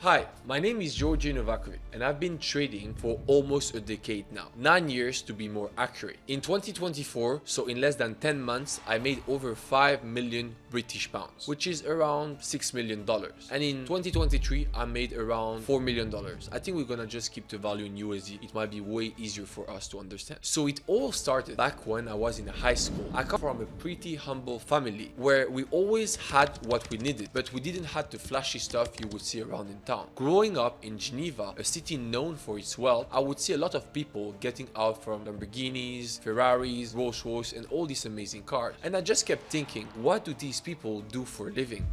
Hi, my name is Djordje Novakovic and I've been trading for almost a decade now. 9 years to be more accurate. In 2024, so in less than 10 months, I made over 5 million British pounds, which is around $6 million. And in 2023, I made around $4 million. I think we're gonna just keep the value in USD. It might be way easier for us to understand. So it all started back when I was in high school. I come from a pretty humble family where we always had what we needed, but we didn't have the flashy stuff you would see around in town. Growing up in Geneva, a city known for its wealth, I would see a lot of people getting out from Lamborghinis, Ferraris, Rolls Royce, and all these amazing cars. And I just kept thinking, what do these people do for a living?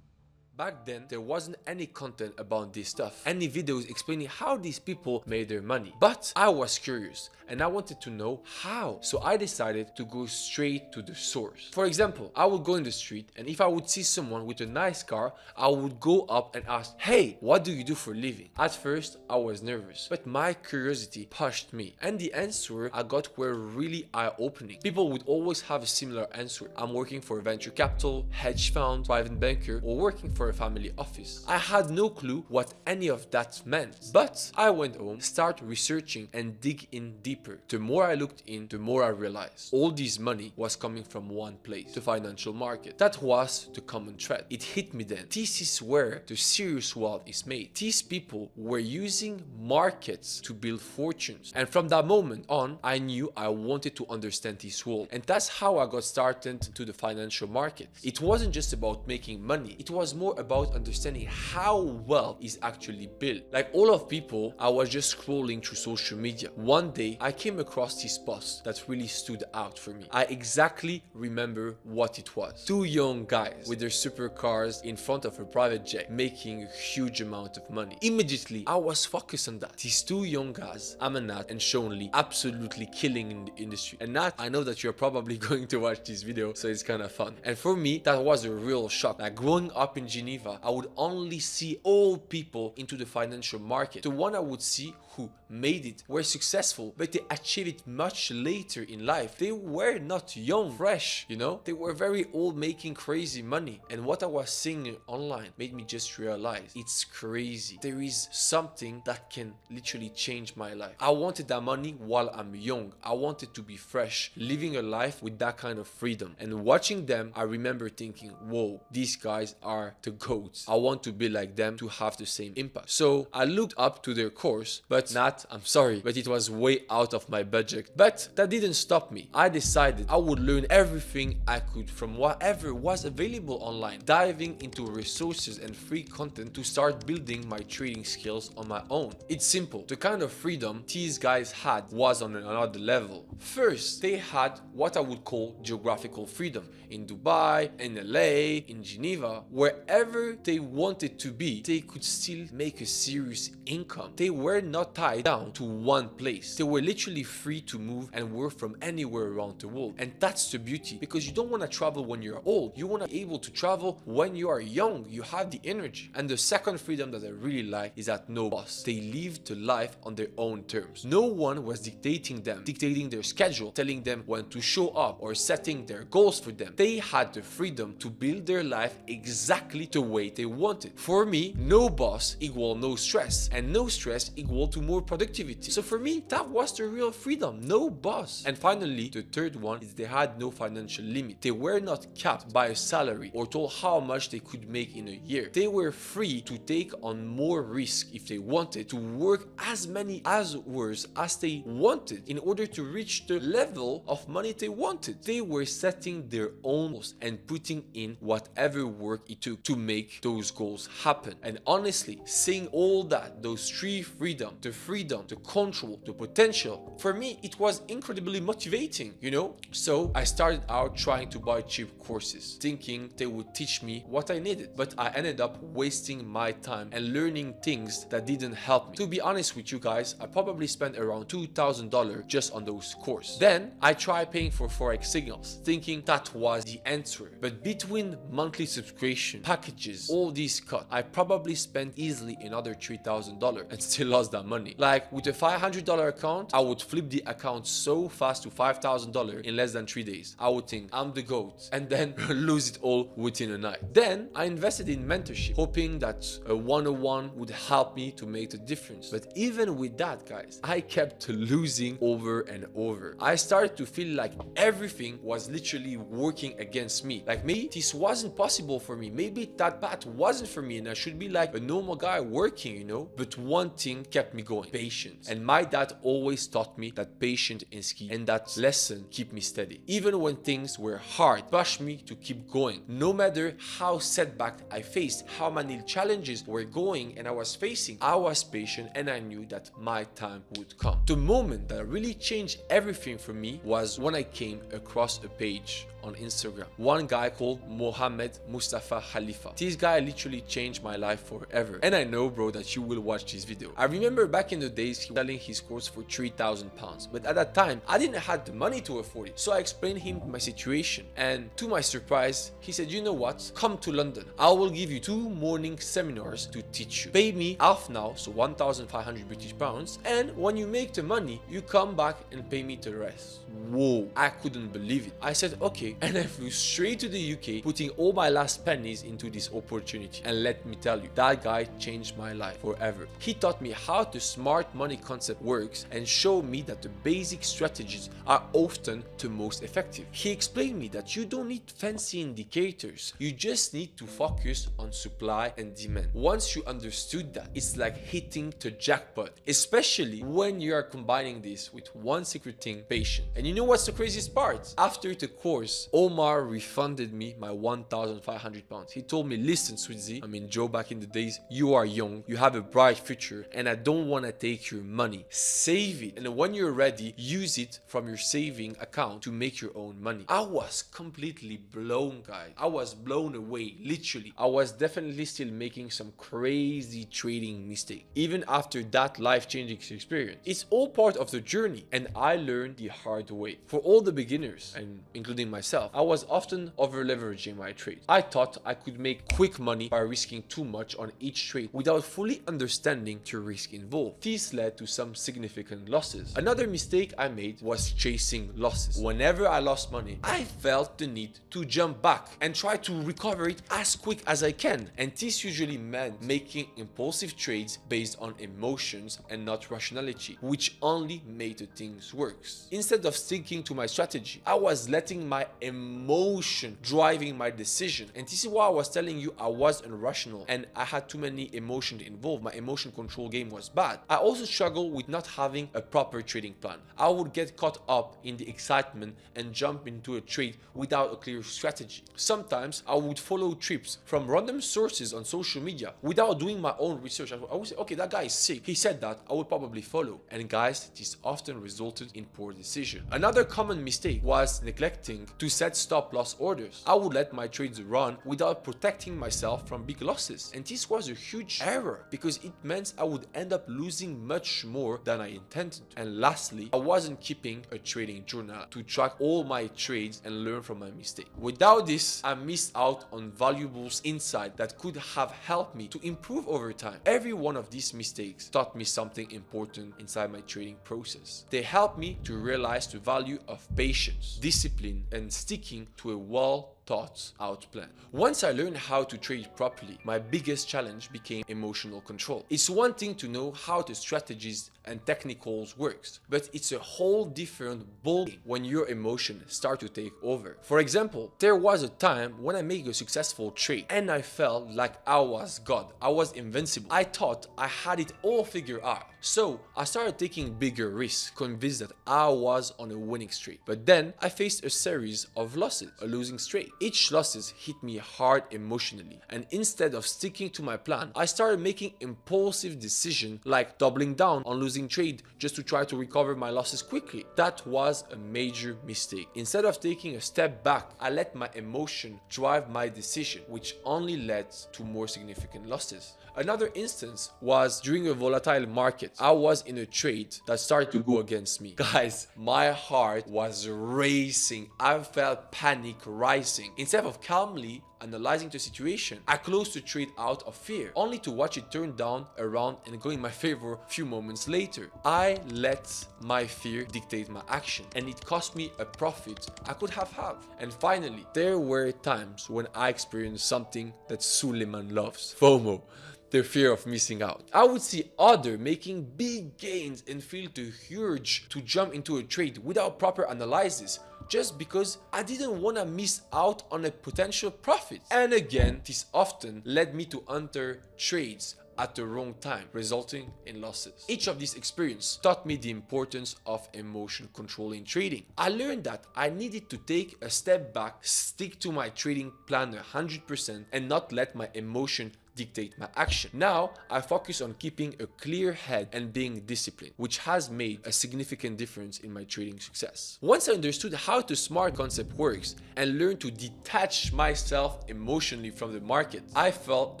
Back then, there wasn't any content about this stuff, any videos explaining how these people made their money. But I was curious and I wanted to know how. So I decided to go straight to the source. For example, I would go in the street and if I would see someone with a nice car, I would go up and ask, hey, what do you do for a living? At first, I was nervous, but my curiosity pushed me. And the answer I got were really eye-opening. People would always have a similar answer. I'm working for a venture capital, hedge fund, private banker, or working for a family office. I had no clue what any of that meant, but I went home, started researching and dig in deeper. The more I looked in, the more I realized all this money was coming from one place, the financial market. That was the common thread. It hit me then. This is where the serious wealth is made. These people were using markets to build fortunes. And from that moment on, I knew I wanted to understand this world. And that's how I got started to the financial market. It wasn't just about making money. It was more about understanding how wealth is actually built. Like all of people, I was just scrolling through social media. One day, I came across this post that really stood out for me. I exactly remember what it was. Two young guys with their supercars in front of a private jet making a huge amount of money. Immediately, I was focused on that. These two young guys, Amanat and Sean Lee, absolutely killing in the industry. And Nat, I know that you're probably going to watch this video, so it's kind of fun. And for me, that was a real shock. Like growing up in Geneva, I would only see old people into the financial market. The one I would see who made it were successful, but they achieved it much later in life. They were not young, fresh, you know? They were very old, making crazy money. And what I was seeing online made me just realize it's crazy. There is something that can literally change my life. I wanted that money while I'm young. I wanted to be fresh, living a life with that kind of freedom. And watching them, I remember thinking, whoa, these guys are the GOATs. I want to be like them to have the same impact. So I looked up to their course, but Nat, I'm sorry, but it was way out of my budget. But that didn't stop me. I decided I would learn everything I could from whatever was available online, diving into resources and free content to start building my trading skills on my own. It's simple. The kind of freedom these guys had was on another level. First, they had what I would call geographical freedom. In Dubai, in LA, in Geneva, wherever they wanted to be, they could still make a serious income. They were not tied down to one place. They were literally free to move and work from anywhere around the world. And that's the beauty, because you don't want to travel when you're old. You want to be able to travel when you are young. You have the energy. And the second freedom that I really like is that no boss. They lived the life on their own terms. No one was dictating them, dictating their schedule, telling them when to show up or setting their goals for them. They had the freedom to build their life exactly the way they wanted. For me, no boss equal no stress, and no stress equal to more productivity. So for me, that was the real freedom, no boss. And finally, the third one is they had no financial limit. They were not capped by a salary or told how much they could make in a year. They were free to take on more risk if they wanted, to work as many hours as they wanted in order to reach the level of money they wanted. They were setting their own goals and putting in whatever work it took to make those goals happen. And honestly, seeing all that, those three freedoms, the control, the potential, for me, it was incredibly motivating, you know? So I started out trying to buy cheap courses, thinking they would teach me what I needed. But I ended up wasting my time and learning things that didn't help me. To be honest with you guys, I probably spent around $2,000 just on those courses. Then I tried paying for Forex signals, thinking that was the answer. But between monthly subscription, packages, packages, all these cut. I probably spent easily another $3,000 and still lost that money. Like with a $500 account, I would flip the account so fast to $5,000 in less than 3 days. I would think I'm the GOAT and then lose it all within a night. Then I invested in mentorship, hoping that a one-on-one would help me to make the difference. But even with that, guys, I kept losing over and over. I started to feel like everything was literally working against me. Like maybe this wasn't possible for me. Maybe that path wasn't for me and I should be like a normal guy working, you know? But one thing kept me going: patience. And my dad always taught me that patience is key, and that lesson kept me steady. Even when things were hard, pushed me to keep going. No matter how setback I faced, how many challenges were going and I was facing, I was patient and I knew that my time would come. The moment that really changed everything for me was when I came across a page on Instagram. One guy called Mustafa Halifa. This guy literally changed my life forever. And I know, bro, that you will watch this video. I remember back in the days he was selling his course for £3,000. But at that time, I didn't have the money to afford it. So I explained him my situation. And to my surprise, he said, you know what? Come to London. I will give you 2 morning seminars to teach you. Pay me half now, so 1,500 British pounds. And when you make the money, you come back and pay me the rest. Whoa, I couldn't believe it. I said, okay. And I flew straight to the UK, putting all my last pennies into this opportunity. And let me tell you, that guy changed my life forever. He taught me how the smart money concept works and showed me that the basic strategies are often the most effective. He explained me that you don't need fancy indicators. You just need to focus on supply and demand. Once you understood that, it's like hitting the jackpot, especially when you are combining this with one secret thing: patience. And you know what's the craziest part? After the course, Omar refunded me my 1,500 pounds. He told me, listen, Switzy, I mean, Joe, back in the days, you are young, you have a bright future, and I don't want to take your money. Save it. And when you're ready, use it from your saving account to make your own money. I was completely blown, guys. I was blown away, literally. I was definitely still making some crazy trading mistakes, even after that life-changing experience. It's all part of the journey, and I learned the hard way. For all the beginners, and including myself, I was often over-leveraging my trade. I thought I could make quick money by risking too much on each trade without fully understanding the risk involved. This led to some significant losses. Another mistake I made was chasing losses. Whenever I lost money, I felt the need to jump back and try to recover it as quick as I can. And this usually meant making impulsive trades based on emotions and not rationality, which only made the things worse. Instead of sticking to my strategy, I was letting my emotion driving my decision. And this is why I was telling you I was irrational and I had too many emotions involved. My emotion control game was bad. I also struggled with not having a proper trading plan. I would get caught up in the excitement and jump into a trade without a clear strategy. Sometimes I would follow tips from random sources on social media without doing my own research. I would say, okay, that guy is sick. He said that, I would probably follow. And guys, this often resulted in poor decisions. Another common mistake was neglecting to set stop loss orders. I would let my trades run without protecting myself from big losses. And this was a huge error because it meant I would end up losing much more than I intended. And lastly, I wasn't keeping a trading journal to track all my trades and learn from my mistake. Without this, I missed out on valuable insight that could have helped me to improve over time. Every one of these mistakes taught me something important inside my trading process. They helped me to realize the value of patience, discipline, and sticking to a thought out plan. Once I learned how to trade properly, my biggest challenge became emotional control. It's one thing to know how the strategies and technicals works, but it's a whole different ballgame when your emotions start to take over. For example, there was a time when I made a successful trade and I felt like I was God. I was invincible. I thought I had it all figured out. So I started taking bigger risks, convinced that I was on a winning streak. But then I faced a series of losses, a losing streak. Each losses hit me hard emotionally, and instead of sticking to my plan, I started making impulsive decisions like doubling down on losing trade just to try to recover my losses quickly. That was a major mistake. Instead of taking a step back, I let my emotion drive my decision, which only led to more significant losses. Another instance was during a volatile market. I was in a trade that started to go against me. Guys, my heart was racing. I felt panic rising. racing. Instead of calmly analyzing the situation, I closed the trade out of fear, only to watch it turn down around and go in my favor a few moments later. I let my fear dictate my action, and it cost me a profit I could have had. And finally, there were times when I experienced something that Suleiman loves: FOMO. The fear of missing out. I would see others making big gains and feel the urge to jump into a trade without proper analysis, just because I didn't want to miss out on a potential profit. And again, this often led me to enter trades at the wrong time, resulting in losses. Each of these experiences taught me the importance of emotion control in trading. I learned that I needed to take a step back, stick to my trading plan 100%, and not let my emotion dictate my action. Now, I focus on keeping a clear head and being disciplined, which has made a significant difference in my trading success. Once I understood how the SMART concept works and learned to detach myself emotionally from the market, I felt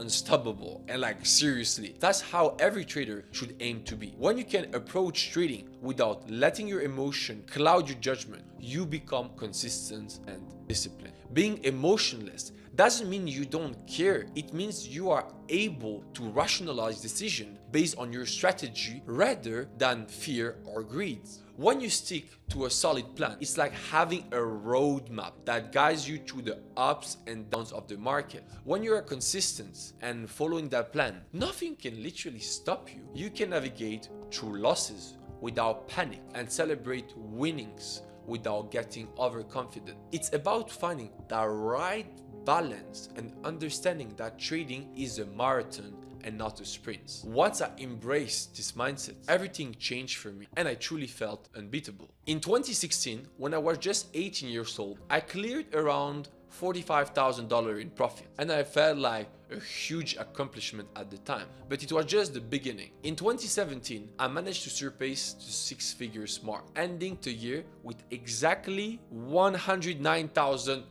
unstoppable, and like seriously, that's how every trader should aim to be. When you can approach trading without letting your emotion cloud your judgment, you become consistent and disciplined. Being emotionless doesn't mean you don't care. It means you are able to rationalize decisions based on your strategy rather than fear or greed. When you stick to a solid plan, it's like having a roadmap that guides you through the ups and downs of the market. When you are consistent and following that plan, nothing can literally stop you. You can navigate through losses without panic and celebrate winnings without getting overconfident. It's about finding the right balance and understanding that trading is a marathon and not a sprint. Once I embraced this mindset, everything changed for me and I truly felt unbeatable. In 2016, when I was just 18 years old, I cleared around $45,000 in profit, and I felt like a huge accomplishment at the time, but it was just the beginning. In 2017, I managed to surpass the six-figure mark, ending the year with exactly $109,000.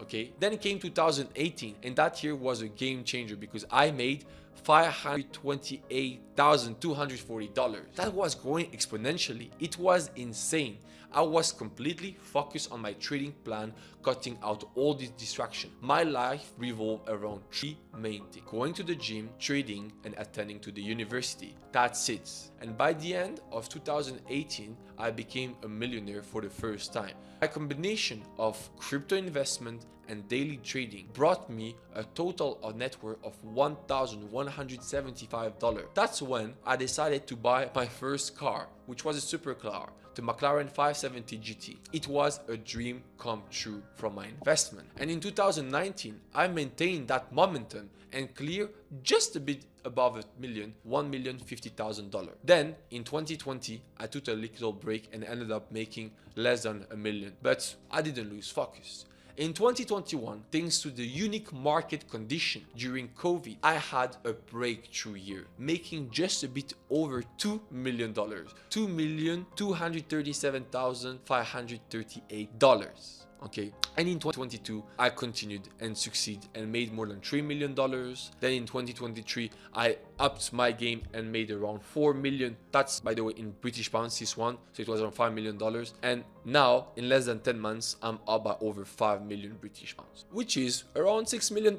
Okay, then came 2018, and that year was a game changer because I made $528,240. That was growing exponentially. It was insane. I was completely focused on my trading plan, cutting out all these distractions. My life revolved around three main things: going to the gym, trading, and attending to the university. That's it. And by the end of 2018, I became a millionaire for the first time. A combination of crypto investment and daily trading brought me a total of net worth of $1,175. That's when I decided to buy my first car, which was a supercar, the McLaren 570 GT. It was a dream come true from my investment. And in 2019, I maintained that momentum and cleared just a bit above $1,050,000. Then in 2020, I took a little break and ended up making less than $1 million, but I didn't lose focus. In 2021, thanks to the unique market condition during COVID, I had a breakthrough year, making just a bit over $2 million, $2,237,538. Okay, and in 2022, I continued and succeeded and made more than $3 million. Then in 2023, I upped my game and made around $4 million. That's, by the way, in British pounds, this one. So it was around $5 million. And now, in less than 10 months, I'm up by over 5 million British pounds, which is around $6 million.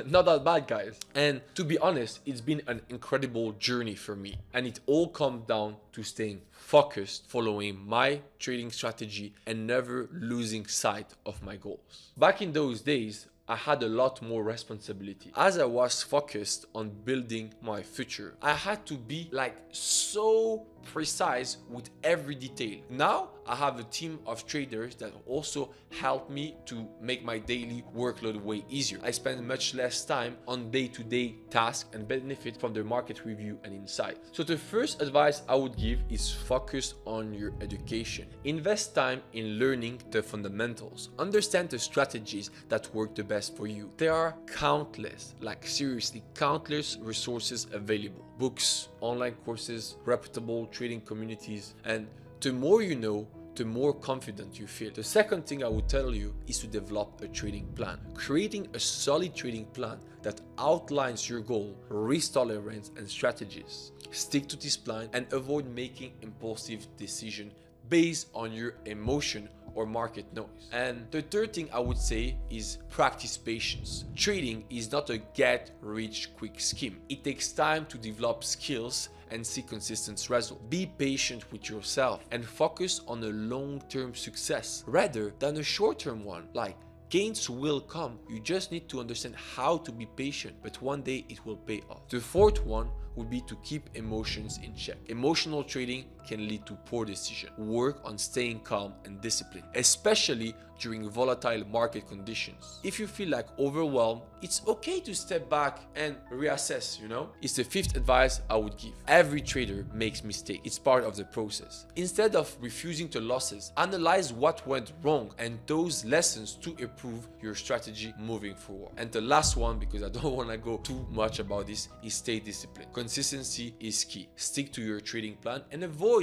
Not that bad, guys. And to be honest, it's been an incredible journey for me. And it all comes down to staying focused, following my trading strategy, and never losing sight of my goals. Back in those days, I had a lot more responsibility. As I was focused on building my future, I had to be like so precise with every detail. Now I have a team of traders that also help me to make my daily workload way easier. I spend much less time on day-to-day tasks and benefit from the market review and insight. So the first advice I would give is focus on your education. Invest time in learning the fundamentals. Understand the strategies that work the best for you. There are countless, like seriously, countless resources available. Books, online courses, reputable trading communities, and the more you know, the more confident you feel. The second thing I would tell you is to develop a trading plan. Creating a solid trading plan that outlines your goal, risk tolerance, and strategies. Stick to this plan and avoid making impulsive decisions based on your emotion or market noise. And the third thing I would say is practice patience. Trading is not a get-rich-quick scheme. It takes time to develop skills and see consistent results. Be patient with yourself and focus on a long-term success rather than a short-term one. Like, gains will come, you just need to understand how to be patient, but one day it will pay off. The fourth one would be to keep emotions in check. Emotional trading can lead to poor decision. Work on staying calm and disciplined, especially during volatile market conditions. If you feel like overwhelmed, it's okay to step back and reassess, It's the fifth advice I would give. Every trader makes mistakes. It's part of the process. Instead of refusing to losses, analyze what went wrong and those lessons to improve your strategy moving forward. And the last one, because I don't want to go too much about this, is stay disciplined. Consistency is key. Stick to your trading plan and avoid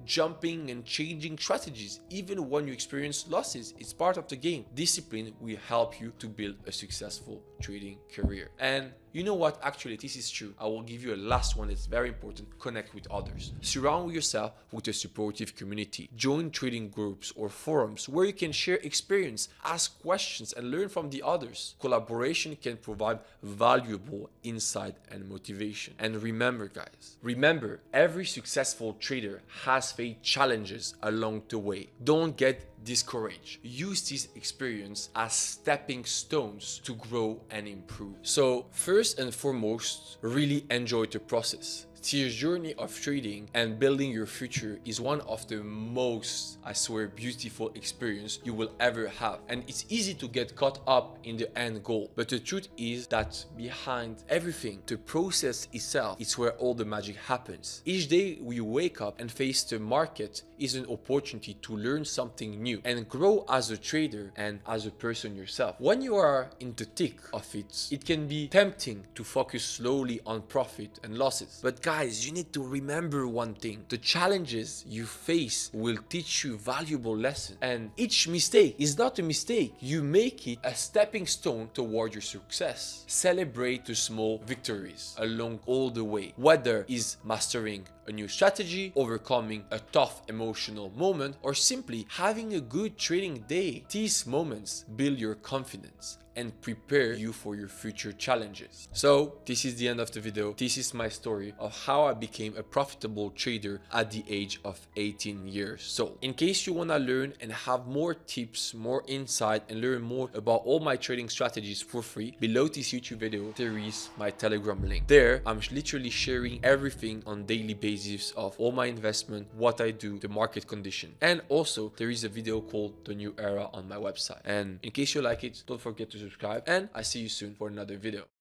jumping and changing strategies even when you experience losses. It's part of the game. Discipline will help you to build a successful trading career. And you know what? Actually, this is true. I will give you a last one that's very important. Connect with others. Surround yourself with a supportive community. Join trading groups or forums where you can share experience, ask questions, and learn from the others. Collaboration can provide valuable insight and motivation. And remember, guys, every successful trader has faced challenges along the way. Don't get discouraged. Use this experience as stepping stones to grow and improve. So first and foremost, really enjoy the process. This journey of trading and building your future is one of the most, I swear, beautiful experience you will ever have. And it's easy to get caught up in the end goal. But the truth is that behind everything, the process itself is where all the magic happens. Each day you wake up and face the market is an opportunity to learn something new and grow as a trader and as a person yourself. When you are in the thick of it, it can be tempting to focus slowly on profit and losses. But guys, you need to remember one thing. The challenges you face will teach you valuable lessons. And each mistake is not a mistake. You make it a stepping stone toward your success. Celebrate the small victories along all the way. Whether it's mastering a new strategy, overcoming a tough emotional moment, or simply having a good trading day. These moments build your confidence and prepare you for your future challenges. So this is the end of the video. This is my story of how I became a profitable trader at the age of 18 years old. In case you want to learn and have more tips, more insight, and learn more about all my trading strategies for free, below this YouTube video there is my Telegram link. There I'm literally sharing everything on daily basis of all my investment, what I do, the market condition, and also there is a video called The New Era on my website. And in case you like it, don't forget to subscribe, and I see you soon for another video.